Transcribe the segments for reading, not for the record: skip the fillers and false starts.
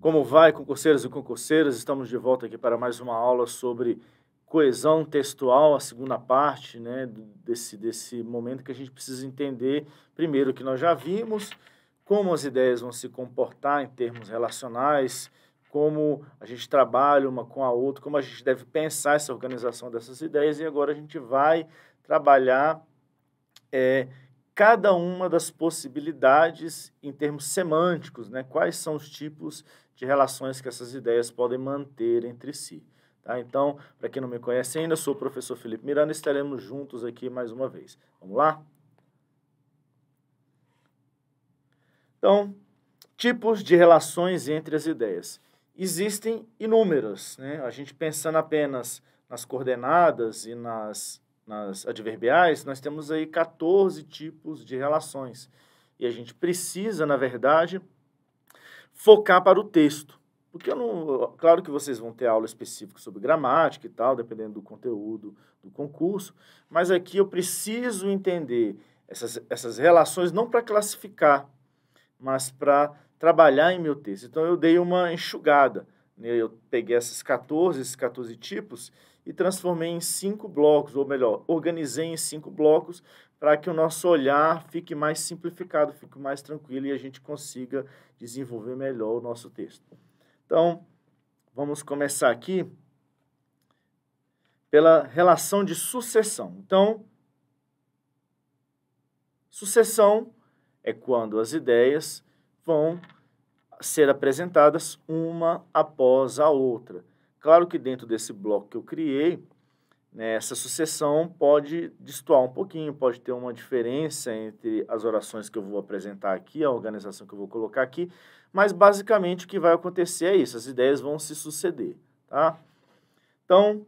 Como vai, concurseiros e concurseiras? Estamos de volta aqui para mais uma aula sobre coesão textual, a segunda parte, né, desse momento que a gente precisa entender, primeiro, que nós já vimos, como as ideias vão se comportar em termos relacionais, como a gente trabalha uma com a outra, como a gente deve pensar essa organização dessas ideias, e agora a gente vai trabalhar cada uma das possibilidades em termos semânticos, né? Quais são os tipos de relações que essas ideias podem manter entre si. Tá? Então, para quem não me conhece ainda, eu sou o professor Felipe Miranda e estaremos juntos aqui mais uma vez. Vamos lá? Então, tipos de relações entre as ideias. Existem inúmeras, né? A gente pensando apenas nas coordenadas e nas adverbiais, nós temos aí 14 tipos de relações. E a gente precisa, na verdade, focar para o texto. Porque claro que vocês vão ter aula específica sobre gramática e tal, dependendo do conteúdo do concurso, mas aqui eu preciso entender essas relações não para classificar, mas para trabalhar em meu texto. Então, eu dei uma enxugada, né? Eu peguei esses 14 tipos e transformei em 5 blocos, ou melhor, organizei em 5 blocos para que o nosso olhar fique mais simplificado, fique mais tranquilo e a gente consiga desenvolver melhor o nosso texto. Então, vamos começar aqui pela relação de sucessão. Então, sucessão é quando as ideias vão ser apresentadas uma após a outra. Claro que dentro desse bloco que eu criei, né, essa sucessão pode destoar um pouquinho, pode ter uma diferença entre as orações que eu vou apresentar aqui, a organização que eu vou colocar aqui, mas basicamente o que vai acontecer é isso, as ideias vão se suceder, tá? Então,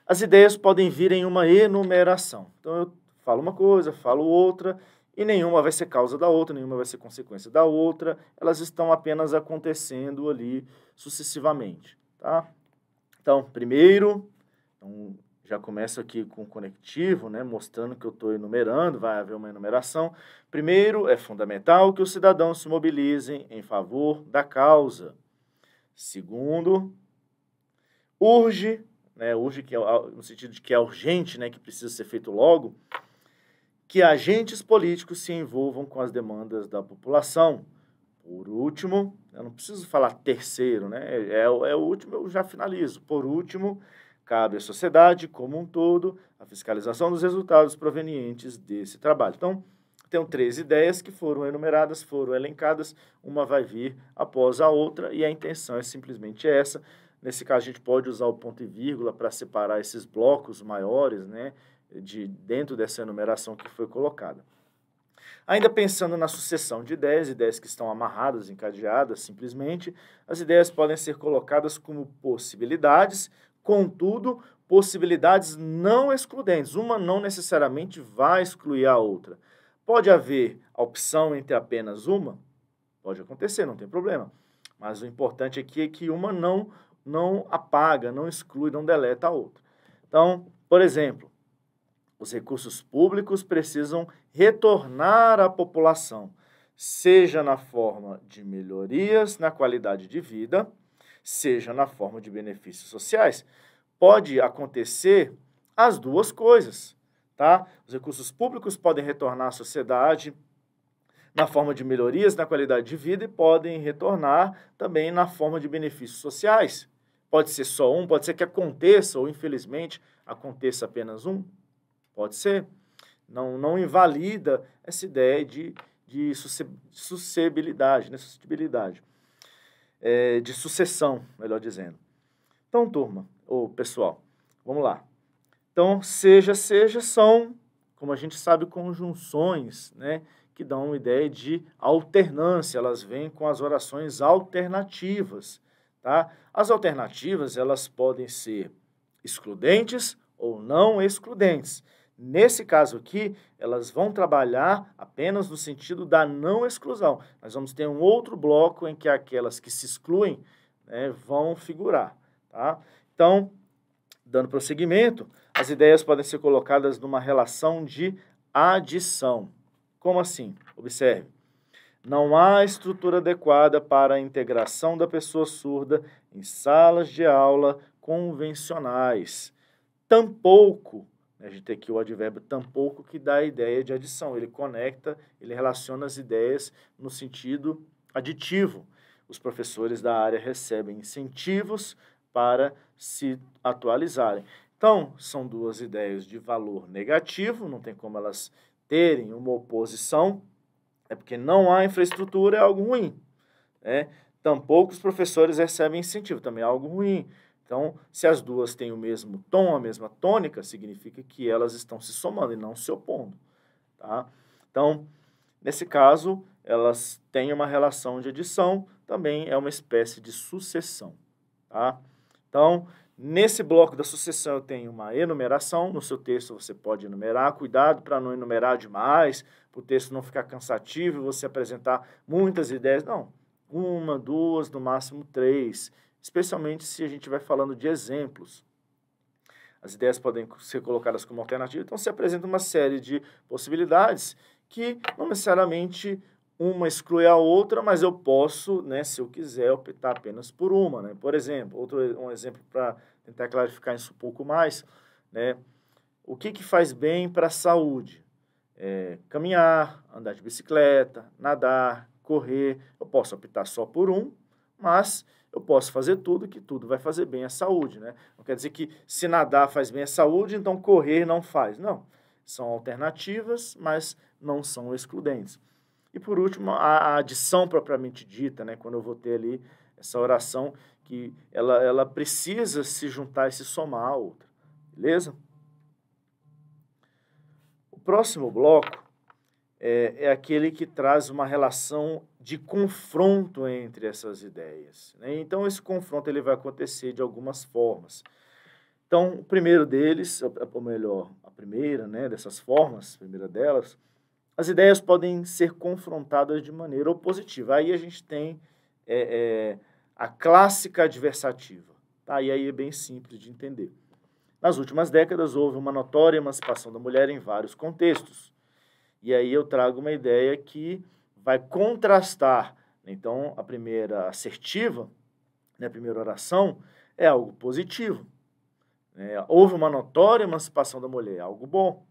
as ideias podem vir em uma enumeração. Então, eu falo uma coisa, falo outra, e nenhuma vai ser causa da outra, nenhuma vai ser consequência da outra, elas estão apenas acontecendo ali sucessivamente, tá? Então, primeiro, já começo aqui com o conectivo, né, mostrando que eu estou enumerando, vai haver uma enumeração. Primeiro, é fundamental que os cidadãos se mobilizem em favor da causa. Segundo, urge, né, urge que é, no sentido de que é urgente, né, que precisa ser feito logo, que agentes políticos se envolvam com as demandas da população. Por último, eu não preciso falar terceiro, né? É o último, eu já finalizo. Por último, cabe à sociedade como um todo a fiscalização dos resultados provenientes desse trabalho. Então, tem 3 ideias que foram enumeradas, foram elencadas, uma vai vir após a outra e a intenção é simplesmente essa. Nesse caso, a gente pode usar o ponto e vírgula para separar esses blocos maiores, né, dentro dessa enumeração que foi colocada. Ainda pensando na sucessão de ideias que estão amarradas, encadeadas, simplesmente, as ideias podem ser colocadas como possibilidades, contudo, possibilidades não excludentes. Uma não necessariamente vai excluir a outra. Pode haver a opção entre apenas uma? Pode acontecer, não tem problema. Mas o importante aqui é que uma não apaga, não exclui, não deleta a outra. Então, por exemplo, os recursos públicos precisam retornar à população, seja na forma de melhorias na qualidade de vida, seja na forma de benefícios sociais. Pode acontecer as duas coisas, tá? Os recursos públicos podem retornar à sociedade na forma de melhorias na qualidade de vida e podem retornar também na forma de benefícios sociais. Pode ser só um, pode ser que aconteça, ou infelizmente aconteça apenas um. Pode ser. Não invalida essa ideia de suscessibilidade, né? Suscetibilidade. De sucessão, melhor dizendo. Então, turma, ou pessoal, vamos lá. Então, seja são, como a gente sabe, conjunções, né, que dão uma ideia de alternância. Elas vêm com as orações alternativas, tá? As alternativas, elas podem ser excludentes ou não excludentes. Nesse caso aqui, elas vão trabalhar apenas no sentido da não exclusão. Nós vamos ter um outro bloco em que aquelas que se excluem, né, vão figurar, tá? Então, dando prosseguimento, as ideias podem ser colocadas numa relação de adição. Como assim? Observe. Não há estrutura adequada para a integração da pessoa surda em salas de aula convencionais. Tampouco, a gente tem aqui o advérbio tampouco, que dá a ideia de adição. Ele conecta, ele relaciona as ideias no sentido aditivo. Os professores da área recebem incentivos para se atualizarem. Então, são duas ideias de valor negativo, não tem como elas terem uma oposição, é porque não há infraestrutura, é algo ruim, né? Tampouco os professores recebem incentivo, também é algo ruim. Então, se as duas têm o mesmo tom, a mesma tônica, significa que elas estão se somando e não se opondo, tá? Então, nesse caso, elas têm uma relação de adição, também é uma espécie de sucessão, tá? Então, nesse bloco da sucessão eu tenho uma enumeração, no seu texto você pode enumerar, cuidado para não enumerar demais, para o texto não ficar cansativo e você apresentar muitas ideias, não, uma, duas, no máximo três, especialmente se a gente vai falando de exemplos. As ideias podem ser colocadas como alternativa, então se apresenta uma série de possibilidades que não necessariamente uma exclui a outra, mas eu posso, né, se eu quiser, optar apenas por uma, né? Por exemplo, um exemplo para tentar clarificar isso um pouco mais, né? O que faz bem para a saúde? Caminhar, andar de bicicleta, nadar, correr. Eu posso optar só por um, mas eu posso fazer tudo, que tudo vai fazer bem à saúde, né? Não quer dizer que se nadar faz bem à saúde, então correr não faz. Não, são alternativas, mas não são excludentes. E por último, a adição propriamente dita, né? Quando eu vou ter ali essa oração que ela precisa se juntar e se somar à outra, beleza? O próximo bloco é aquele que traz uma relação de confronto entre essas ideias, né? Então, esse confronto ele vai acontecer de algumas formas. Então, o primeiro deles, ou melhor, a primeira, né, dessas formas, a primeira delas, as ideias podem ser confrontadas de maneira opositiva. Aí a gente tem a clássica adversativa, tá? E aí é bem simples de entender. Nas últimas décadas, houve uma notória emancipação da mulher em vários contextos. E aí eu trago uma ideia que vai contrastar. Então, a primeira assertiva, né, a primeira oração, é algo positivo. Houve uma notória emancipação da mulher, algo bom.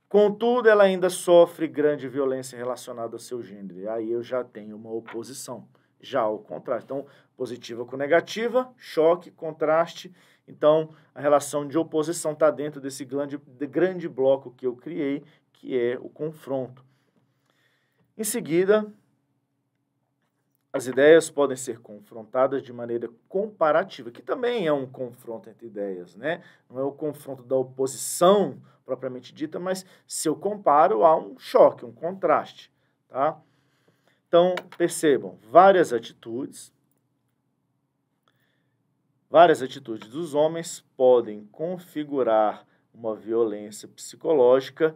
Contudo, ela ainda sofre grande violência relacionada ao seu gênero. E aí eu já tenho uma oposição, já ao contraste. Então, positiva com negativa, choque, contraste. Então, a relação de oposição está dentro desse grande bloco que eu criei, que é o confronto. Em seguida, as ideias podem ser confrontadas de maneira comparativa, que também é um confronto entre ideias, né? Não é o confronto da oposição propriamente dita, mas se eu comparo, há um choque, um contraste, tá? Então, percebam, várias atitudes dos homens podem configurar uma violência psicológica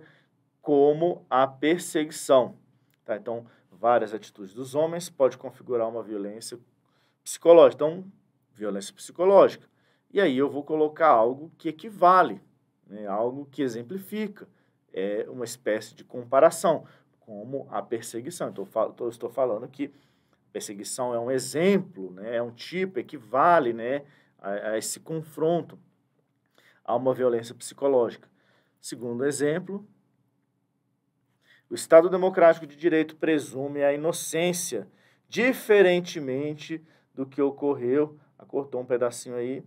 como a perseguição, tá? Então, várias atitudes dos homens pode configurar uma violência psicológica. Então, violência psicológica. E aí eu vou colocar algo que equivale, né? Algo que exemplifica. É uma espécie de comparação, como a perseguição. Então, eu estou falando que perseguição é um exemplo, né? É um tipo, equivale, né, a esse confronto, a uma violência psicológica. Segundo exemplo, o Estado Democrático de Direito presume a inocência, diferentemente do que ocorreu. Cortou um pedacinho aí,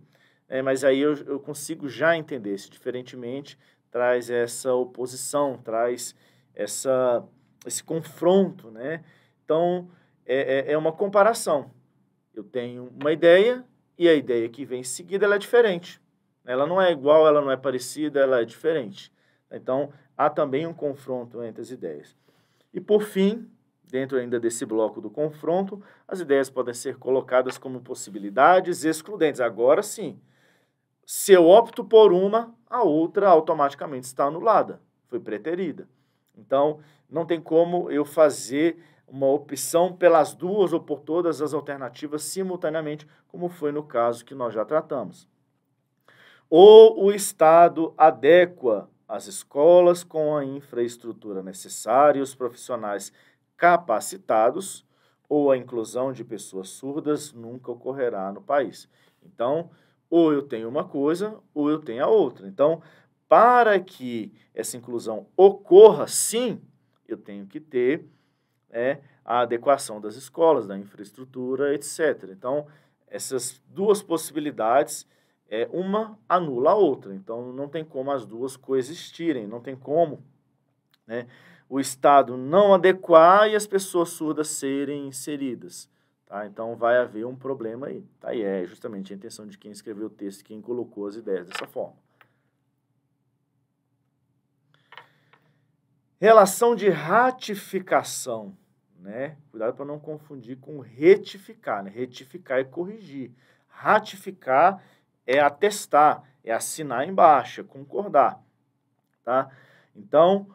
mas aí eu consigo já entender. Esse diferentemente traz essa oposição, traz esse confronto, né? Então, é uma comparação. Eu tenho uma ideia e a ideia que vem em seguida ela é diferente. Ela não é igual, ela não é parecida, ela é diferente. Então, há também um confronto entre as ideias. E, por fim, dentro ainda desse bloco do confronto, as ideias podem ser colocadas como possibilidades excludentes. Agora sim, se eu opto por uma, a outra automaticamente está anulada, foi preterida. Então, não tem como eu fazer uma opção pelas duas ou por todas as alternativas simultaneamente, como foi no caso que nós já tratamos. Ou o Estado adequa as escolas com a infraestrutura necessária e os profissionais capacitados, ou a inclusão de pessoas surdas nunca ocorrerá no país. Então, ou eu tenho uma coisa, ou eu tenho a outra. Então, para que essa inclusão ocorra, sim, eu tenho que ter a adequação das escolas, da infraestrutura, etc. Então, essas duas possibilidades, uma anula a outra. Então, não tem como as duas coexistirem, não tem como, né, o Estado não adequar e as pessoas surdas serem inseridas. Tá? Então, vai haver um problema aí. Tá? E é justamente a intenção de quem escreveu o texto, quem colocou as ideias dessa forma. Relação de ratificação, né? Cuidado para não confundir com retificar, né? Retificar é corrigir. Ratificar é atestar, é assinar embaixo, é concordar, tá? Então,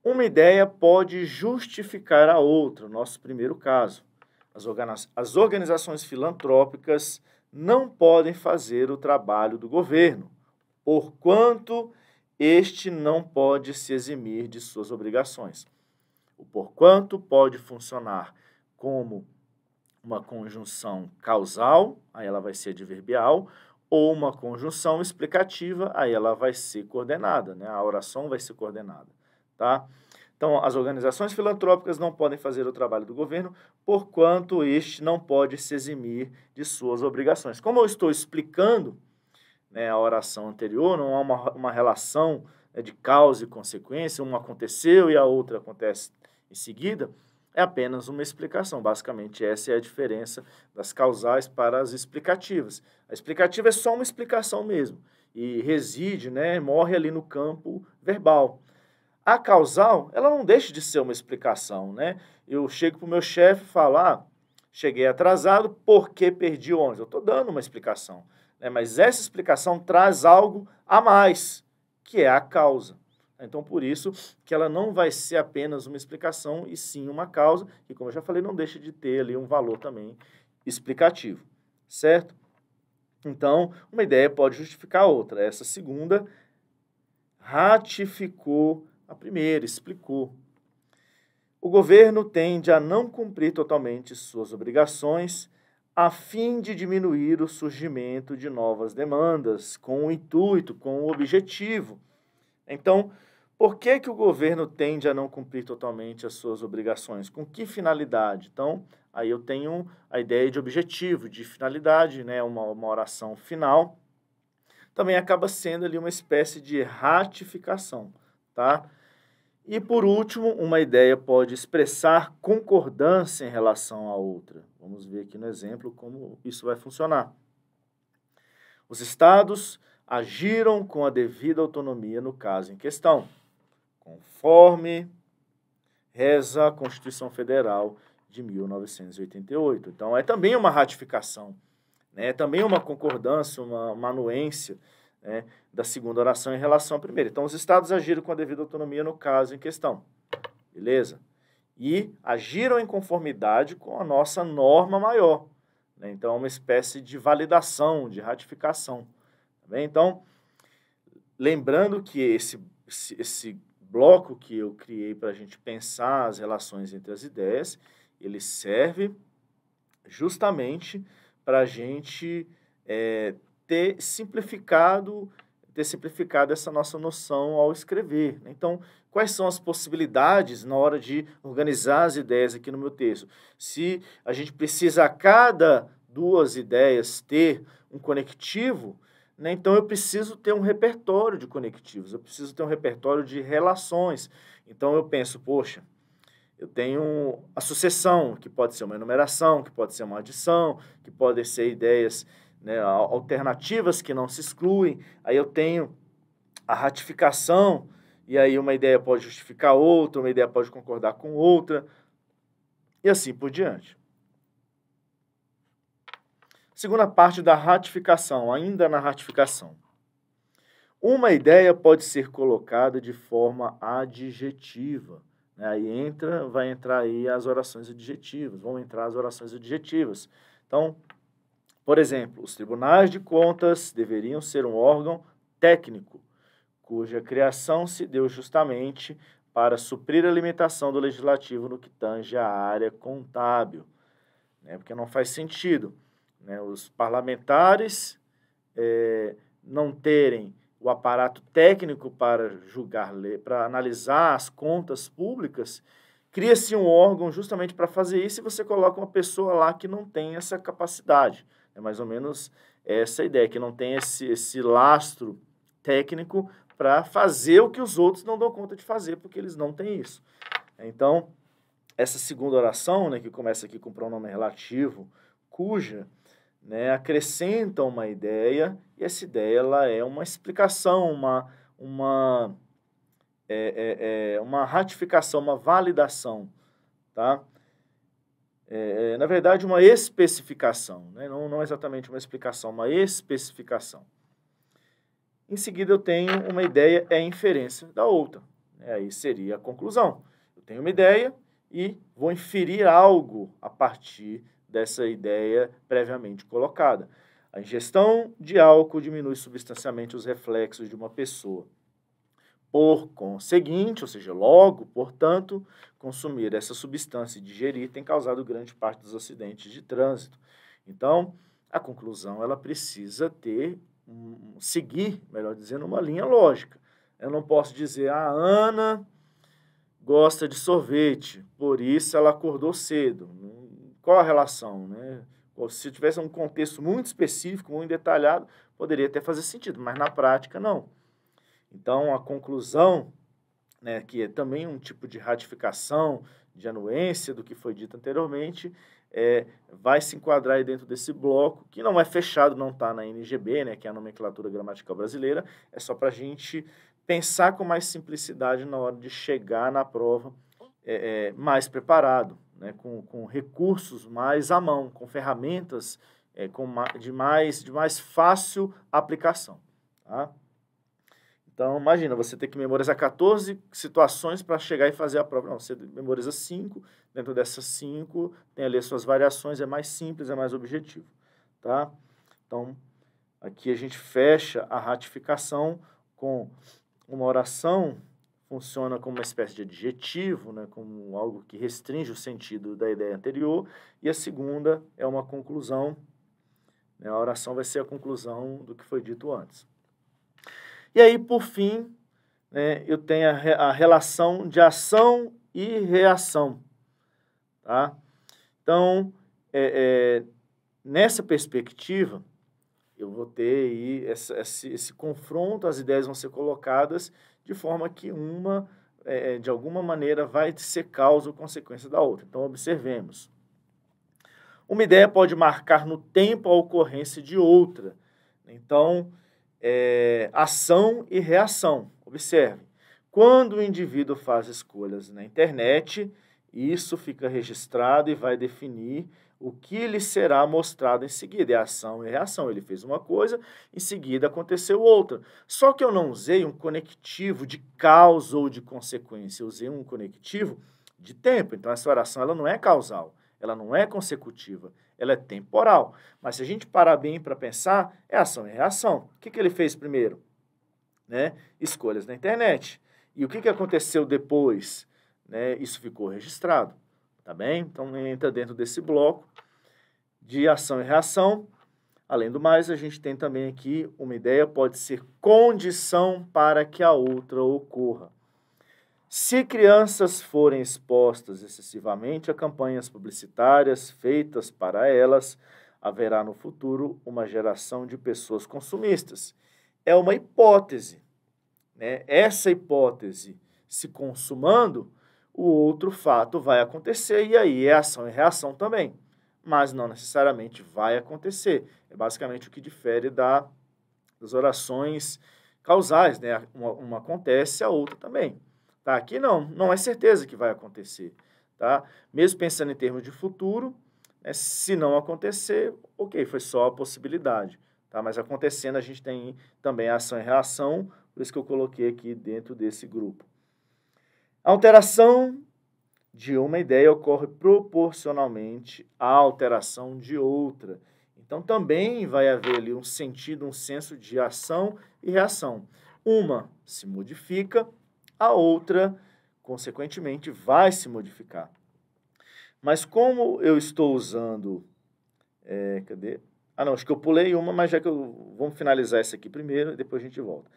uma ideia pode justificar a outra, nosso primeiro caso. As organizações filantrópicas não podem fazer o trabalho do governo, porquanto este não pode se eximir de suas obrigações. O porquanto pode funcionar como uma conjunção causal, aí ela vai ser adverbial, ou uma conjunção explicativa, aí ela vai ser coordenada, né? A oração vai ser coordenada, tá? Então, as organizações filantrópicas não podem fazer o trabalho do governo, porquanto este não pode se eximir de suas obrigações. Como eu estou explicando, né, a oração anterior, não há uma relação, né, de causa e consequência, uma aconteceu e a outra acontece em seguida, é apenas uma explicação. Basicamente, essa é a diferença das causais para as explicativas. A explicativa é só uma explicação mesmo, e reside, né, morre ali no campo verbal. A causal, ela não deixa de ser uma explicação, né? Eu chego para o meu chefe e falo, cheguei atrasado porque perdi o ônibus. Eu estou dando uma explicação, né? Mas essa explicação traz algo a mais, que é a causa. Então, por isso que ela não vai ser apenas uma explicação, e sim uma causa, que, como eu já falei, não deixa de ter ali um valor também explicativo, certo? Então, uma ideia pode justificar a outra. Essa segunda ratificou a primeira, explicou. O governo tende a não cumprir totalmente suas obrigações a fim de diminuir o surgimento de novas demandas, com o intuito, com o objetivo. Então, por que o governo tende a não cumprir totalmente as suas obrigações? Com que finalidade? Então, aí eu tenho a ideia de objetivo, de finalidade, né? Uma oração final. Também acaba sendo ali uma espécie de ratificação, tá? E, por último, uma ideia pode expressar concordância em relação à outra. Vamos ver aqui no exemplo como isso vai funcionar. Os estados agiram com a devida autonomia no caso em questão, conforme reza a Constituição Federal de 1988. Então, é também uma ratificação, né? É também uma concordância, uma anuência, né, da segunda oração em relação à primeira. Então, os estados agiram com a devida autonomia no caso em questão, beleza? E agiram em conformidade com a nossa norma maior, né? Então, é uma espécie de validação, de ratificação, tá bem? Então, lembrando que esse bloco que eu criei para a gente pensar as relações entre as ideias, ele serve justamente para a gente ter simplificado essa nossa noção ao escrever, né? Então, quais são as possibilidades na hora de organizar as ideias aqui no meu texto? Se a gente precisa a cada duas ideias ter um conectivo, né? Então eu preciso ter um repertório de conectivos, eu preciso ter um repertório de relações. Então eu penso, poxa, eu tenho a sucessão, que pode ser uma enumeração, que pode ser uma adição, que podem ser ideias, né, alternativas que não se excluem. Aí eu tenho a ratificação, e aí uma ideia pode justificar outra, uma ideia pode concordar com outra, e assim por diante. Segunda parte da ratificação, ainda na ratificação. Uma ideia pode ser colocada de forma adjetiva. Aí vai entrar aí as orações adjetivas, vão entrar as orações adjetivas. Então, por exemplo, os tribunais de contas deveriam ser um órgão técnico, cuja criação se deu justamente para suprir a limitação do legislativo no que tange à área contábil, né? Porque não faz sentido, né, os parlamentares não terem o aparato técnico para julgar, para analisar as contas públicas. Cria-se um órgão justamente para fazer isso e você coloca uma pessoa lá que não tem essa capacidade. É mais ou menos essa ideia, que não tem esse lastro técnico para fazer o que os outros não dão conta de fazer, porque eles não têm isso. Então, essa segunda oração, né, que começa aqui com o pronome relativo, cuja, né, acrescenta uma ideia, e essa ideia ela é uma explicação, uma ratificação, uma validação, tá? Na verdade, uma especificação, né? Não exatamente uma explicação, uma especificação. Em seguida, eu tenho uma ideia, é a inferência da outra. Aí seria a conclusão. Eu tenho uma ideia e vou inferir algo a partir dessa ideia previamente colocada. A ingestão de álcool diminui substancialmente os reflexos de uma pessoa. Por conseguinte, ou seja, logo, portanto, consumir essa substância e digerir tem causado grande parte dos acidentes de trânsito. Então, a conclusão ela precisa seguir, melhor dizendo, uma linha lógica. Eu não posso dizer, a Ana gosta de sorvete, por isso ela acordou cedo. Qual a relação, né? Se tivesse um contexto muito específico, muito detalhado, poderia até fazer sentido, mas na prática não. Então, a conclusão, né, que é também um tipo de ratificação, de anuência do que foi dito anteriormente, vai se enquadrar aí dentro desse bloco, que não é fechado, não está na NGB, né, que é a nomenclatura gramatical brasileira, é só para a gente pensar com mais simplicidade na hora de chegar na prova mais preparado, né, com recursos mais à mão, com ferramentas de mais fácil aplicação, tá? Então, imagina, você ter que memorizar 14 situações para chegar e fazer a prova. Não, você memoriza 5, dentro dessas 5 tem ali as suas variações, é mais simples, é mais objetivo, tá? Então, aqui a gente fecha a ratificação com uma oração, funciona como uma espécie de adjetivo, né, como algo que restringe o sentido da ideia anterior, e a segunda é uma conclusão, né, a oração vai ser a conclusão do que foi dito antes. E aí, por fim, né, eu tenho a relação de ação e reação, tá? Então, nessa perspectiva, eu vou ter aí esse confronto, as ideias vão ser colocadas de forma que uma, de alguma maneira, vai ser causa ou consequência da outra. Então, observemos. Uma ideia pode marcar no tempo a ocorrência de outra. Então, ação e reação. Observe, quando o indivíduo faz escolhas na internet, isso fica registrado e vai definir o que lhe será mostrado em seguida. É ação e reação. Ele fez uma coisa, em seguida aconteceu outra. Só que eu não usei um conectivo de causa ou de consequência. Eu usei um conectivo de tempo. Então, essa oração ela não é causal, ela não é consecutiva, ela é temporal. Mas se a gente parar bem para pensar, é ação e reação. O que ele fez primeiro? Né? Escolhas na internet. E o que aconteceu depois? Né? Isso ficou registrado. Tá bem? Então, entra dentro desse bloco de ação e reação. Além do mais, a gente tem também aqui uma ideia, pode ser condição para que a outra ocorra. Se crianças forem expostas excessivamente a campanhas publicitárias feitas para elas, haverá no futuro uma geração de pessoas consumistas. É uma hipótese, né? Essa hipótese se consumando, o outro fato vai acontecer, e aí é ação e reação também, mas não necessariamente vai acontecer. É basicamente o que difere das orações causais, né? Uma acontece, a outra também. Tá? Aqui não é certeza que vai acontecer. Tá? Mesmo pensando em termos de futuro, né, se não acontecer, ok, foi só a possibilidade. Tá? Mas acontecendo, a gente tem também a ação e reação, por isso que eu coloquei aqui dentro desse grupo. A alteração de uma ideia ocorre proporcionalmente à alteração de outra. Então, também vai haver ali um sentido, um senso de ação e reação. Uma se modifica, a outra consequentemente, vai se modificar. Mas como eu estou usando... cadê? Ah, não, acho que eu pulei uma, mas já que vamos finalizar essa aqui primeiro e depois a gente volta.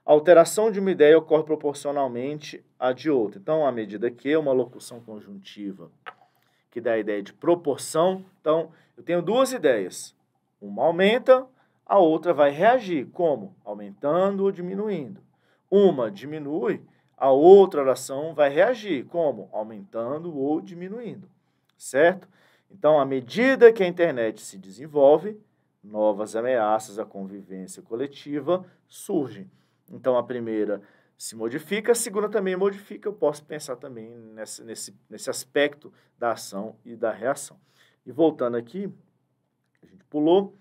A alteração de uma ideia ocorre proporcionalmente à de outra. Então, à medida que uma locução conjuntiva que dá a ideia de proporção, então, eu tenho duas ideias. Uma aumenta, a outra vai reagir. Como? Aumentando ou diminuindo. Uma diminui, a outra oração vai reagir. Como? Aumentando ou diminuindo. Certo? Então, à medida que a internet se desenvolve, novas ameaças à convivência coletiva surgem. Então, a primeira se modifica, a segunda também modifica. Eu posso pensar também nesse aspecto da ação e da reação. E voltando aqui, a gente pulou.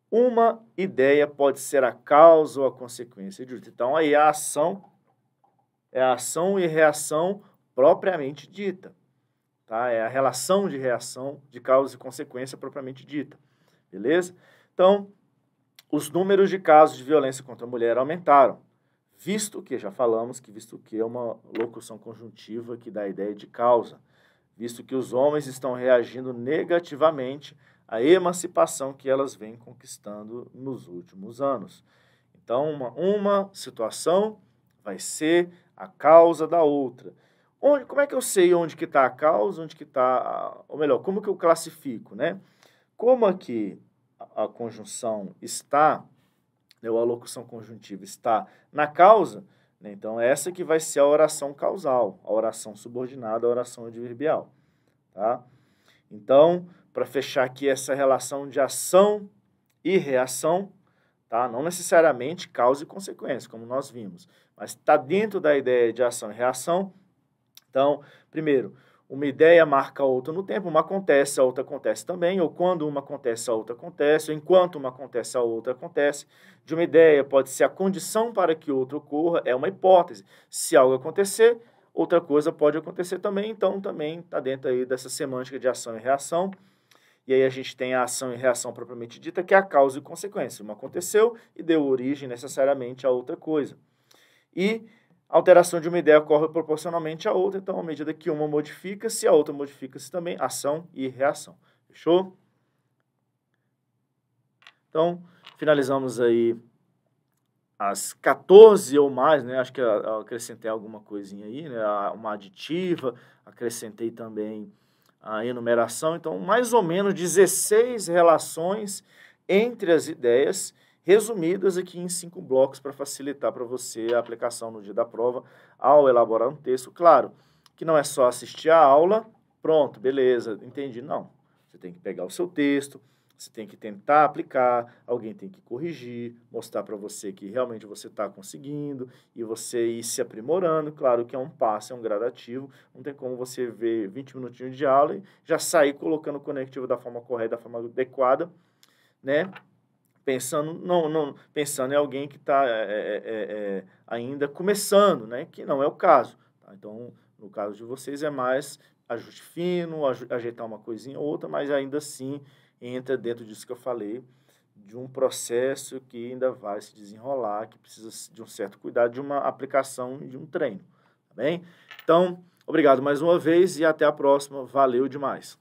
Uma ideia pode ser a causa ou a consequência de outra. Então, aí a ação é a ação e reação propriamente dita. Tá? É a relação de reação de causa e consequência propriamente dita. Beleza? Então, os números de casos de violência contra a mulher aumentaram, visto que, já falamos que visto que é uma locução conjuntiva que dá a ideia de causa, visto que os homens estão reagindo negativamente à emancipação que elas vêm conquistando nos últimos anos. Então, uma situação vai ser a causa da outra. Como é que eu sei onde que está a causa, onde que está, ou melhor, como que eu classifico, né? Como aqui a conjunção está, né, ou a locução conjuntiva está na causa, né, então essa que vai ser a oração causal, a oração subordinada, a oração adverbial, tá? Então, para fechar aqui essa relação de ação e reação, tá? Não necessariamente causa e consequência, como nós vimos, mas está dentro da ideia de ação e reação. Então, primeiro, uma ideia marca a outra no tempo, uma acontece, a outra acontece também, ou quando uma acontece, a outra acontece, ou enquanto uma acontece, a outra acontece. De uma ideia pode ser a condição para que outra ocorra, é uma hipótese. Se algo acontecer, outra coisa pode acontecer também, então também está dentro aí dessa semântica de ação e reação. E aí a gente tem a ação e reação propriamente dita, que é a causa e consequência. Uma aconteceu e deu origem necessariamente a outra coisa. E a alteração de uma ideia ocorre proporcionalmente à outra, então, à medida que uma modifica-se, a outra modifica-se também, ação e reação. Fechou? Então, finalizamos aí as 14 ou mais, né? Acho que eu acrescentei alguma coisinha aí, né? Uma aditiva, acrescentei também a enumeração, então, mais ou menos 16 relações entre as ideias, resumidas aqui em 5 blocos para facilitar para você a aplicação no dia da prova ao elaborar um texto. Claro que não é só assistir a aula, pronto, beleza, entendi. Não, você tem que pegar o seu texto, você tem que tentar aplicar, alguém tem que corrigir, mostrar para você que realmente você está conseguindo e você ir se aprimorando. Claro que é um passo, é um gradativo, não tem como você ver 20 minutinhos de aula e já sair colocando o conectivo da forma correta, da forma adequada, né? Pensando em alguém que está ainda começando, né? Que não é o caso. Tá? Então, no caso de vocês, é mais ajuste fino, ajeitar uma coisinha ou outra, mas ainda assim entra dentro disso que eu falei, de um processo que ainda vai se desenrolar, que precisa de um certo cuidado, de uma aplicação e de um treino. Tá bem? Então, obrigado mais uma vez e até a próxima. Valeu demais!